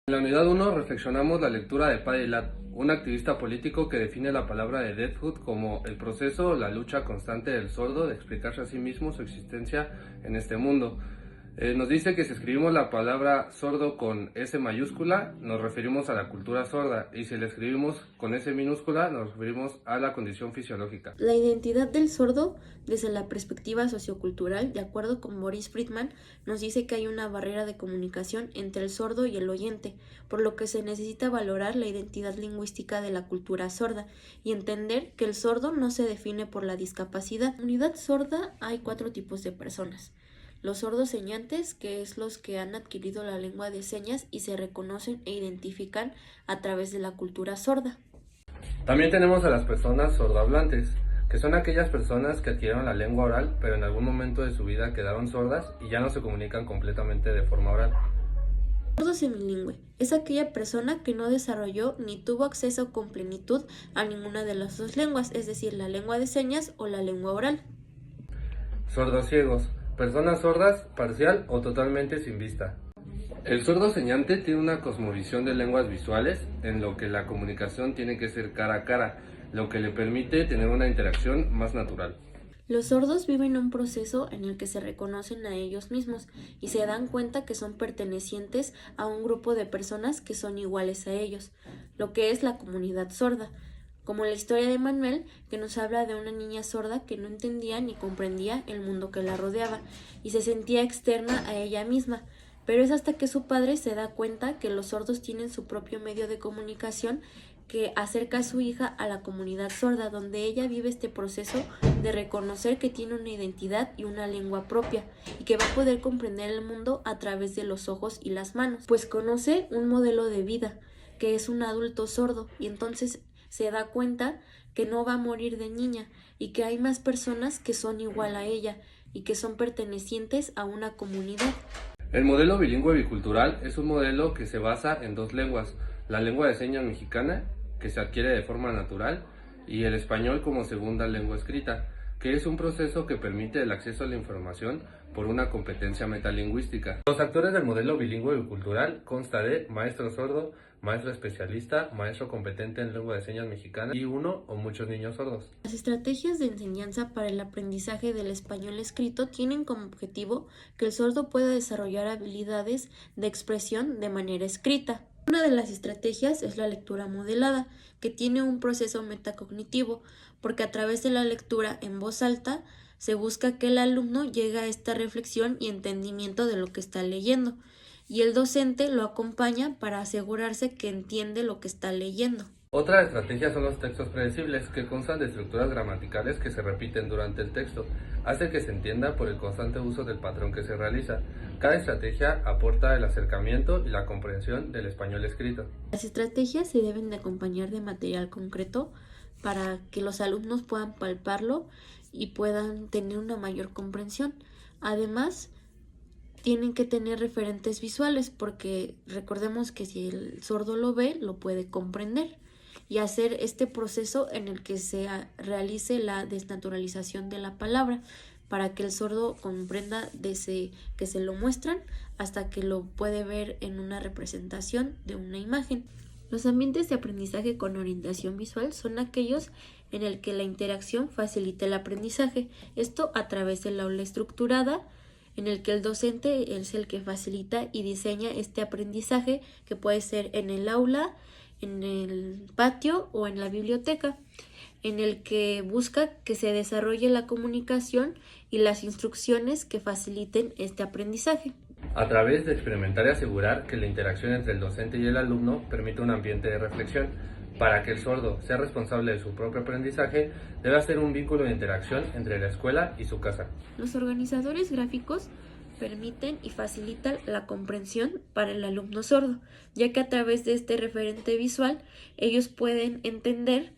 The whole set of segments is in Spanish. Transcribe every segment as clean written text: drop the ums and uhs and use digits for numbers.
En la unidad 1 reflexionamos la lectura de Paddy Ladd, un activista político que define la palabra de Deadwood como el proceso o la lucha constante del sordo de explicarse a sí mismo su existencia en este mundo. Nos dice que si escribimos la palabra sordo con S mayúscula, nos referimos a la cultura sorda, y si la escribimos con S minúscula, nos referimos a la condición fisiológica. La identidad del sordo, desde la perspectiva sociocultural, de acuerdo con Boris Friedman, nos dice que hay una barrera de comunicación entre el sordo y el oyente, por lo que se necesita valorar la identidad lingüística de la cultura sorda y entender que el sordo no se define por la discapacidad. En la comunidad sorda hay 4 tipos de personas. Los sordos señantes, que es los que han adquirido la lengua de señas y se reconocen e identifican a través de la cultura sorda. También tenemos a las personas sordohablantes, que son aquellas personas que adquirieron la lengua oral, pero en algún momento de su vida quedaron sordas y ya no se comunican completamente de forma oral. Sordo semilingüe es aquella persona que no desarrolló ni tuvo acceso con plenitud a ninguna de las dos lenguas, es decir, la lengua de señas o la lengua oral. Sordociegos, personas sordas, parcial o totalmente sin vista. El sordo señante tiene una cosmovisión de lenguas visuales, en lo que la comunicación tiene que ser cara a cara, lo que le permite tener una interacción más natural. Los sordos viven un proceso en el que se reconocen a ellos mismos y se dan cuenta que son pertenecientes a un grupo de personas que son iguales a ellos, lo que es la comunidad sorda, como la historia de Manuel, que nos habla de una niña sorda que no entendía ni comprendía el mundo que la rodeaba y se sentía externa a ella misma. Pero es hasta que su padre se da cuenta que los sordos tienen su propio medio de comunicación que acerca a su hija a la comunidad sorda, donde ella vive este proceso de reconocer que tiene una identidad y una lengua propia y que va a poder comprender el mundo a través de los ojos y las manos, pues conoce un modelo de vida que es un adulto sordo y entonces se da cuenta que no va a morir de niña y que hay más personas que son igual a ella y que son pertenecientes a una comunidad. El modelo bilingüe bicultural es un modelo que se basa en 2 lenguas, la lengua de señas mexicana, que se adquiere de forma natural, y el español como segunda lengua escrita, que es un proceso que permite el acceso a la información por una competencia metalingüística. Los actores del modelo bilingüe bicultural consta de maestro sordo, maestro especialista, maestro competente en lengua de señas mexicana y uno o muchos niños sordos. Las estrategias de enseñanza para el aprendizaje del español escrito tienen como objetivo que el sordo pueda desarrollar habilidades de expresión de manera escrita. Una de las estrategias es la lectura modelada, que tiene un proceso metacognitivo, porque a través de la lectura en voz alta se busca que el alumno llegue a esta reflexión y entendimiento de lo que está leyendo, y el docente lo acompaña para asegurarse que entiende lo que está leyendo. Otra estrategia son los textos predecibles, que constan de estructuras gramaticales que se repiten durante el texto. Hace que se entienda por el constante uso del patrón que se realiza. Cada estrategia aporta el acercamiento y la comprensión del español escrito. Las estrategias se deben de acompañar de material concreto para que los alumnos puedan palparlo y puedan tener una mayor comprensión. Además, tienen que tener referentes visuales porque recordemos que si el sordo lo ve, lo puede comprender y hacer este proceso en el que se realice la desnaturalización de la palabra para que el sordo comprenda desde que se lo muestran hasta que lo puede ver en una representación de una imagen. Los ambientes de aprendizaje con orientación visual son aquellos en el que la interacción facilita el aprendizaje, esto a través del aula estructurada, en el que el docente es el que facilita y diseña este aprendizaje que puede ser en el aula, en el patio o en la biblioteca, en el que busca que se desarrolle la comunicación y las instrucciones que faciliten este aprendizaje. A través de experimentar y asegurar que la interacción entre el docente y el alumno permite un ambiente de reflexión. Para que el sordo sea responsable de su propio aprendizaje, debe hacer un vínculo de interacción entre la escuela y su casa. Los organizadores gráficos permiten y facilitan la comprensión para el alumno sordo, ya que a través de este referente visual ellos pueden entender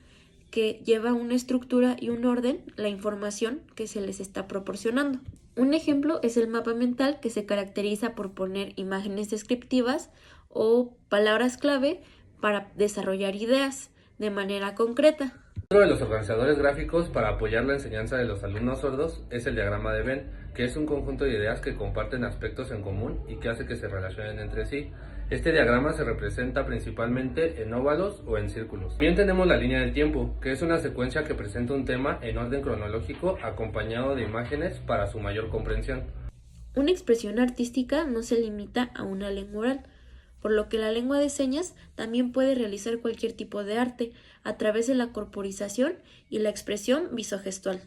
que lleva una estructura y un orden la información que se les está proporcionando. Un ejemplo es el mapa mental, que se caracteriza por poner imágenes descriptivas o palabras clave para desarrollar ideas de manera concreta. Otro de los organizadores gráficos para apoyar la enseñanza de los alumnos sordos es el diagrama de Venn, que es un conjunto de ideas que comparten aspectos en común y que hace que se relacionen entre sí. Este diagrama se representa principalmente en óvalos o en círculos. También tenemos la línea del tiempo, que es una secuencia que presenta un tema en orden cronológico acompañado de imágenes para su mayor comprensión. Una expresión artística no se limita a una lengua oral, por lo que la lengua de señas también puede realizar cualquier tipo de arte a través de la corporización y la expresión visogestual.